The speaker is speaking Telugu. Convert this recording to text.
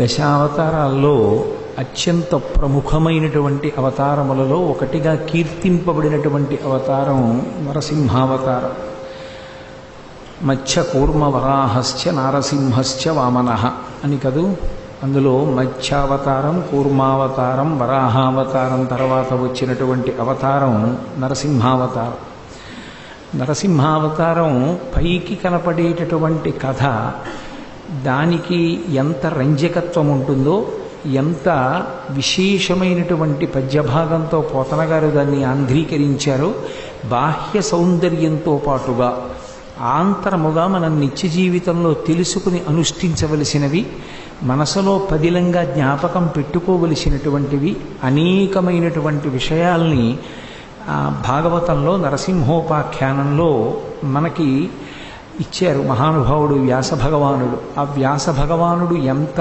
దశావతారాల్లో అత్యంత ప్రముఖమైనటువంటి అవతారములలో ఒకటిగా కీర్తింపబడినటువంటి అవతారం నరసింహావతారం. మత్స్య కూర్మ వరాహశ్చ నారసింహశ్చ వామనః అని కదూ. అందులో మత్స్యావతారం, కూర్మావతారం, వరాహావతారం తర్వాత వచ్చినటువంటి అవతారం నరసింహావతారం. నరసింహావతారం పైకి కనపడేటటువంటి కథ, దానికి ఎంత రంజకత్వం ఉంటుందో, ఎంత విశేషమైనటువంటి పద్యభాగంతో పోతన గారు దాన్ని ఆంధ్రీకరించారో, బాహ్య సౌందర్యంతో పాటుగా ఆంతరముగా మనం నిత్య జీవితంలో తెలుసుకుని అనుష్ఠించవలసినవి, మనసులో పదిలంగా జ్ఞాపకం పెట్టుకోవలసినటువంటివి అనేకమైనటువంటి విషయాల్ని భాగవతంలో నరసింహోపాఖ్యానంలో మనకి ఇచ్చారు మహానుభావుడు వ్యాస భగవానుడు. ఆ వ్యాస భగవానుడు ఎంత